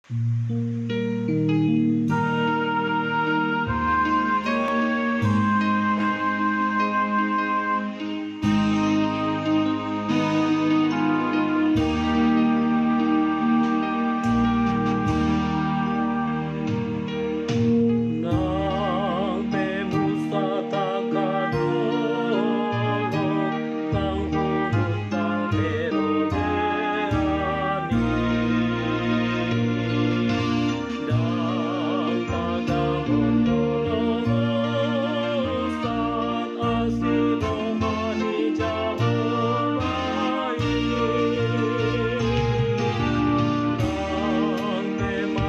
Nang temu sa takadulog, nang humuta merodeani, dang pagahon tulungan asirohani Jehovah nang temagosogot langit, nang temagodot tanoi,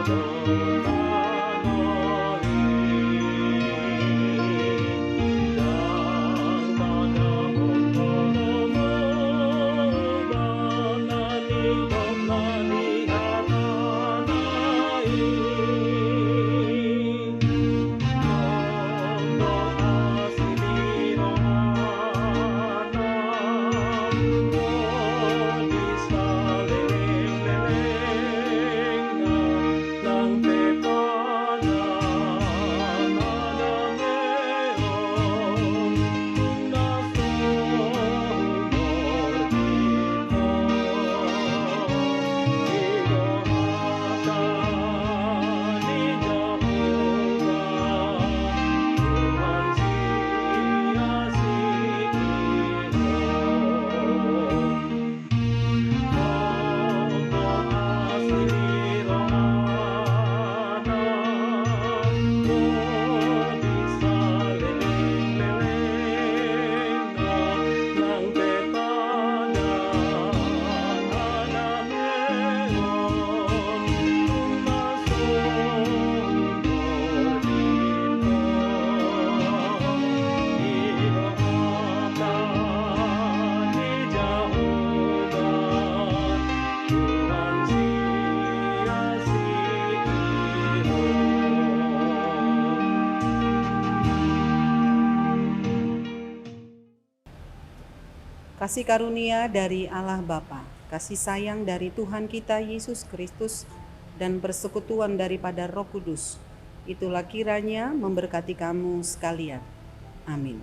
dang panahon tolomogan nanigop nanihatanai, Tondo asinirohana, Modis kaleleng-lelengna, Nang tepana manameon, Nasumor dito, Irohata ni Jehovah, Tuhan Kasih karunia dari Allah Bapa, kasih sayang dari Tuhan kita Yesus Kristus, dan persekutuan daripada Roh Kudus, itulah kiranya memberkati kamu sekalian. Amin.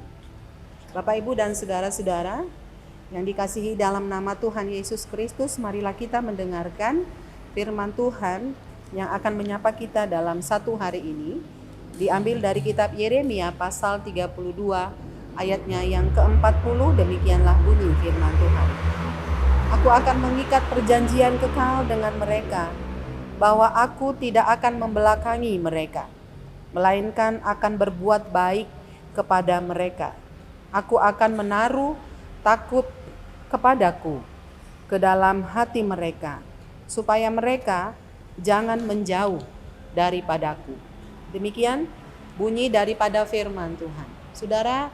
Bapak, Ibu, dan saudara-saudara yang dikasihi dalam nama Tuhan Yesus Kristus, marilah kita mendengarkan firman Tuhan yang akan menyapa kita dalam satu hari ini, diambil dari kitab Yeremia pasal 32 ayatnya yang ke-40. Demikianlah bunyi firman Tuhan. Aku akan mengikat perjanjian kekal dengan mereka, bahwa aku tidak akan membelakangi mereka, melainkan akan berbuat baik kepada mereka. Aku akan menaruh takut kepadaku ke dalam hati mereka, supaya mereka jangan menjauh daripadaku. Demikian bunyi daripada firman Tuhan. Saudara,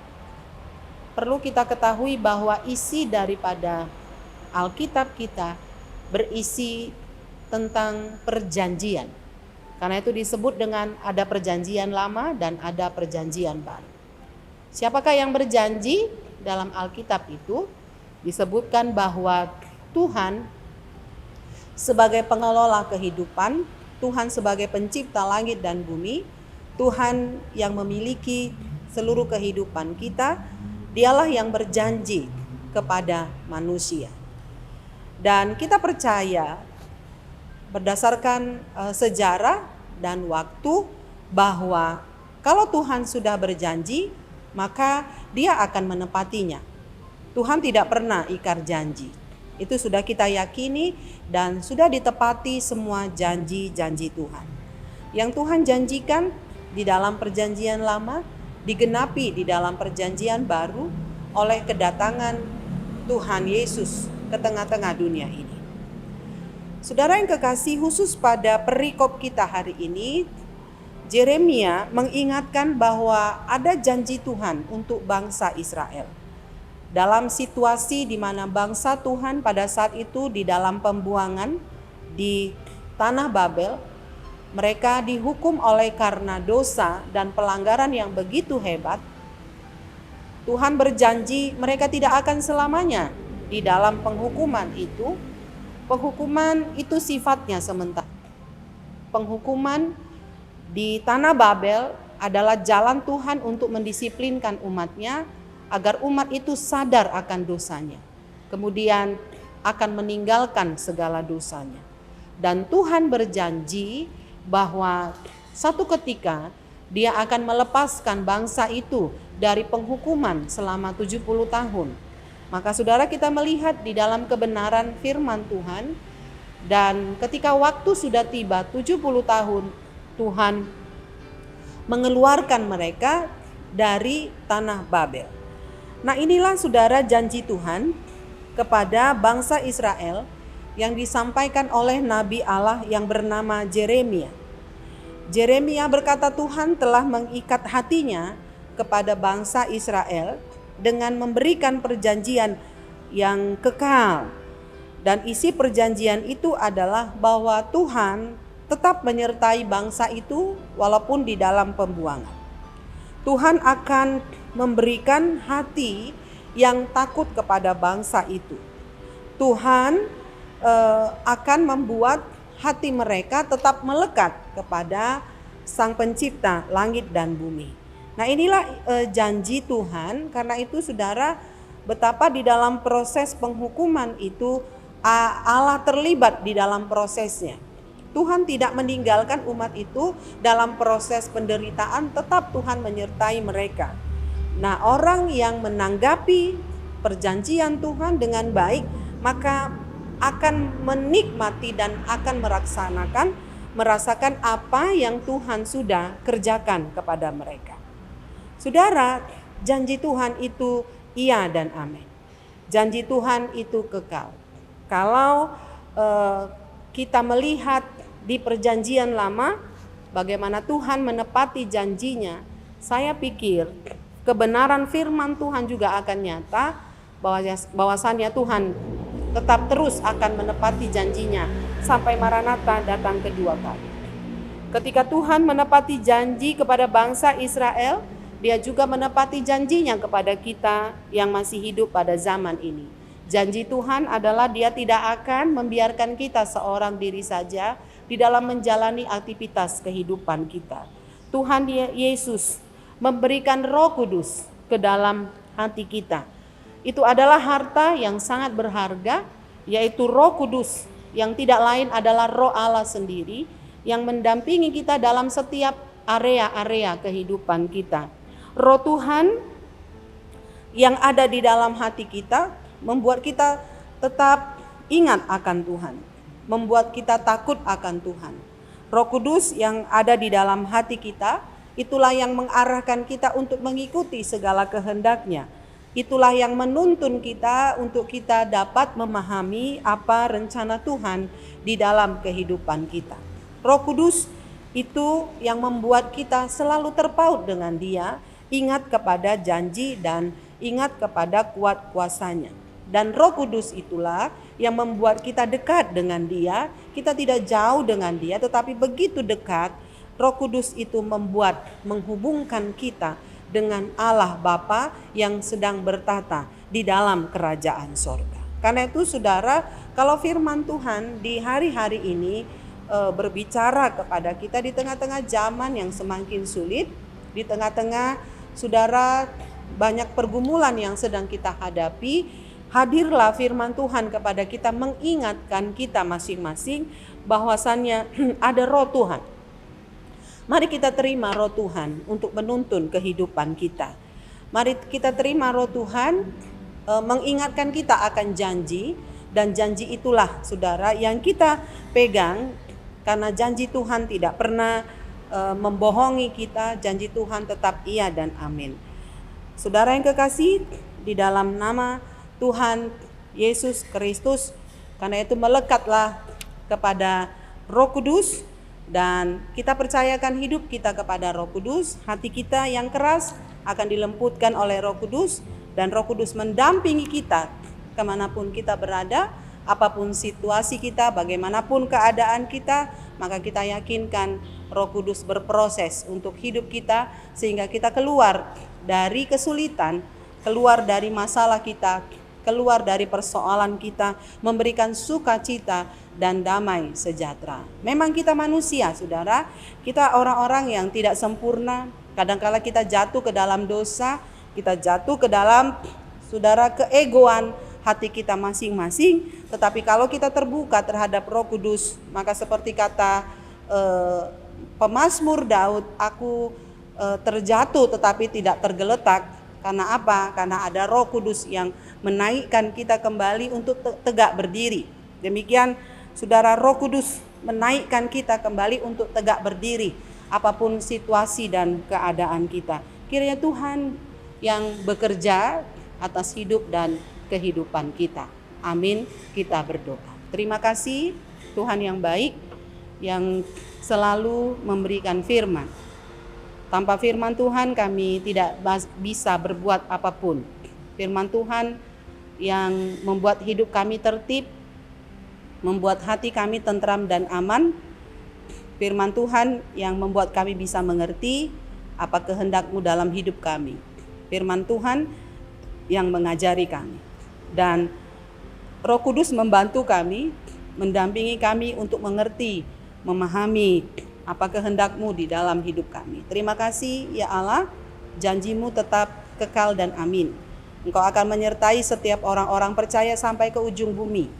perlu kita ketahui bahwa isi daripada Alkitab kita berisi tentang perjanjian. Karena itu disebut dengan ada perjanjian lama dan ada perjanjian baru. Siapakah yang berjanji? Dalam Alkitab itu disebutkan bahwa Tuhan sebagai pengelola kehidupan, Tuhan sebagai pencipta langit dan bumi, Tuhan yang memiliki seluruh kehidupan kita, Dialah yang berjanji kepada manusia. Dan kita percaya berdasarkan sejarah dan waktu bahwa kalau Tuhan sudah berjanji, maka Dia akan menepatinya. Tuhan tidak pernah ingkar janji. Itu sudah kita yakini dan sudah ditepati semua janji-janji Tuhan. Yang Tuhan janjikan di dalam perjanjian lama digenapi di dalam perjanjian baru oleh kedatangan Tuhan Yesus ke tengah-tengah dunia ini. Saudara yang kekasih, khusus pada perikop kita hari ini, Yeremia mengingatkan bahwa ada janji Tuhan untuk bangsa Israel. Dalam situasi di mana bangsa Tuhan pada saat itu di dalam pembuangan di tanah Babel, mereka dihukum oleh karena dosa dan pelanggaran yang begitu hebat. Tuhan berjanji mereka tidak akan selamanya di dalam penghukuman itu sifatnya sementara. Penghukuman di tanah Babel adalah jalan Tuhan untuk mendisiplinkan umatnya agar umat itu sadar akan dosanya. Kemudian akan meninggalkan segala dosanya. Dan Tuhan berjanji bahwa satu ketika Dia akan melepaskan bangsa itu dari penghukuman selama 70 tahun. Maka saudara, kita melihat di dalam kebenaran firman Tuhan, dan ketika waktu sudah tiba 70 tahun, Tuhan mengeluarkan mereka dari tanah Babel. Nah, inilah saudara janji Tuhan kepada bangsa Israel yang disampaikan oleh Nabi Allah yang bernama Yeremia. Yeremia berkata, Tuhan telah mengikat hatinya kepada bangsa Israel dengan memberikan perjanjian yang kekal. Dan isi perjanjian itu adalah bahwa Tuhan tetap menyertai bangsa itu walaupun di dalam pembuangan. Tuhan akan memberikan hati yang takut kepada bangsa itu. Tuhan akan membuat hati mereka tetap melekat kepada Sang Pencipta langit dan bumi. Nah, inilah janji Tuhan. Karena itu saudara, betapa di dalam proses penghukuman itu Allah terlibat di dalam prosesnya. Tuhan tidak meninggalkan umat itu dalam proses penderitaan, tetap Tuhan menyertai mereka. Nah, orang yang menanggapi perjanjian Tuhan dengan baik, maka akan menikmati dan akan merasakan apa yang Tuhan sudah kerjakan kepada mereka. Saudara, janji Tuhan itu iya dan amin. Janji Tuhan itu kekal. Kalau kita melihat di perjanjian lama bagaimana Tuhan menepati janjinya, saya pikir kebenaran firman Tuhan juga akan nyata bahwasannya Tuhan tetap terus akan menepati janjinya sampai Maranatha datang kedua kali. Ketika Tuhan menepati janji kepada bangsa Israel, Dia juga menepati janjinya kepada kita yang masih hidup pada zaman ini. Janji Tuhan adalah Dia tidak akan membiarkan kita seorang diri saja di dalam menjalani aktivitas kehidupan kita. Tuhan Yesus memberikan Roh Kudus ke dalam hati kita. Itu adalah harta yang sangat berharga, yaitu Roh Kudus yang tidak lain adalah Roh Allah sendiri yang mendampingi kita dalam setiap area-area kehidupan kita. Roh Tuhan yang ada di dalam hati kita membuat kita tetap ingat akan Tuhan, membuat kita takut akan Tuhan. Roh Kudus yang ada di dalam hati kita, itulah yang mengarahkan kita untuk mengikuti segala kehendak-Nya. Itulah yang menuntun kita untuk kita dapat memahami apa rencana Tuhan di dalam kehidupan kita. Roh Kudus itu yang membuat kita selalu terpaut dengan Dia, ingat kepada janji dan ingat kepada kuat kuasa-Nya. Dan Roh Kudus itulah yang membuat kita dekat dengan Dia. Kita tidak jauh dengan Dia, tetapi begitu dekat. Roh Kudus itu menghubungkan kita dengan Allah Bapa yang sedang bertata di dalam kerajaan sorga. Karena itu saudara, kalau firman Tuhan di hari-hari ini berbicara kepada kita di tengah-tengah zaman yang semakin sulit, di tengah-tengah saudara banyak pergumulan yang sedang kita hadapi, hadirlah firman Tuhan kepada kita mengingatkan kita masing-masing bahwasannya ada Roh Tuhan. Mari kita terima Roh Tuhan untuk menuntun kehidupan kita. Mari kita terima Roh Tuhan mengingatkan kita akan janji, dan janji itulah saudara yang kita pegang, karena janji Tuhan tidak pernah membohongi kita. Janji Tuhan tetap iya dan amin. Saudara yang kekasih, di dalam nama Tuhan Yesus Kristus, karena itu melekatlah kepada Roh Kudus, dan kita percayakan hidup kita kepada Roh Kudus. Hati kita yang keras akan dilembutkan oleh Roh Kudus, dan Roh Kudus mendampingi kita kemanapun kita berada, apapun situasi kita, bagaimanapun keadaan kita, maka kita yakinkan Roh Kudus berproses untuk hidup kita sehingga kita keluar dari kesulitan, keluar dari masalah kita, keluar dari persoalan kita, memberikan sukacita dan damai sejahtera. Memang kita manusia, saudara, kita orang-orang yang tidak sempurna. Kadangkala kita jatuh ke dalam dosa, kita jatuh ke dalam, saudara, keegoan hati kita masing-masing. Tetapi kalau kita terbuka terhadap Roh Kudus, maka seperti kata pemazmur Daud, aku terjatuh tetapi tidak tergeletak. Karena apa? Karena ada Roh Kudus yang menaikkan kita kembali untuk tegak berdiri. Demikian saudara, Roh Kudus menaikkan kita kembali untuk tegak berdiri apapun situasi dan keadaan kita. Kiranya Tuhan yang bekerja atas hidup dan kehidupan kita. Amin. Kita berdoa. Terima kasih Tuhan yang baik, yang selalu memberikan firman. Tanpa firman Tuhan kami tidak bisa berbuat apapun. Firman Tuhan yang membuat hidup kami tertib, membuat hati kami tentram dan aman. Firman Tuhan yang membuat kami bisa mengerti apa kehendak-Mu dalam hidup kami. Firman Tuhan yang mengajari kami. Dan Roh Kudus membantu kami, mendampingi kami untuk mengerti, memahami apa kehendak-Mu di dalam hidup kami. Terima kasih ya Allah, janji-Mu tetap kekal dan amin. Engkau akan menyertai setiap orang-orang percaya sampai ke ujung bumi.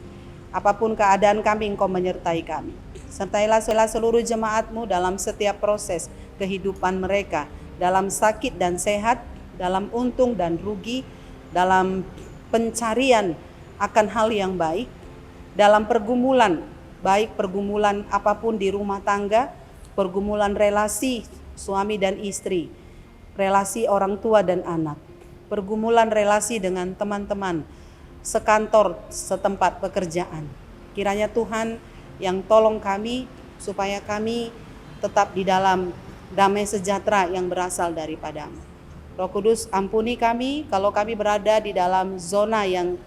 Apapun keadaan kami, Engkau menyertai kami. Sertailah seluruh jemaat-Mu dalam setiap proses kehidupan mereka, dalam sakit dan sehat, dalam untung dan rugi, dalam pencarian akan hal yang baik, dalam pergumulan, baik pergumulan apapun di rumah tangga, pergumulan relasi suami dan istri, relasi orang tua dan anak, pergumulan relasi dengan teman-teman, sekantor, setempat pekerjaan. Kiranya Tuhan yang tolong kami supaya kami tetap di dalam damai sejahtera yang berasal daripada-Mu. Roh Kudus, ampuni kami kalau kami berada di dalam zona yang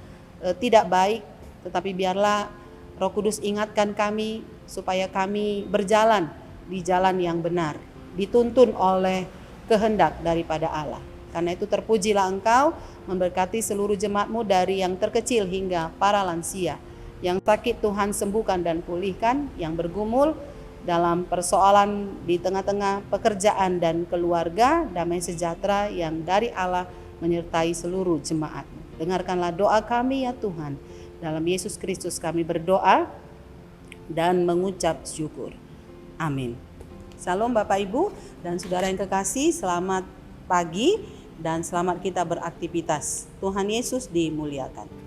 tidak baik, tetapi biarlah Roh Kudus ingatkan kami supaya kami berjalan di jalan yang benar, dituntun oleh kehendak daripada Allah. Karena itu terpujilah Engkau memberkati seluruh jemaat-Mu dari yang terkecil hingga para lansia. Yang sakit Tuhan sembuhkan dan pulihkan, yang bergumul dalam persoalan di tengah-tengah pekerjaan dan keluarga, damai sejahtera yang dari Allah menyertai seluruh jemaat-Mu. Dengarkanlah doa kami ya Tuhan. Dalam Yesus Kristus kami berdoa dan mengucap syukur. Amin. Salam Bapak Ibu dan saudara yang kekasih, selamat pagi dan selamat kita beraktivitas. Tuhan Yesus dimuliakan.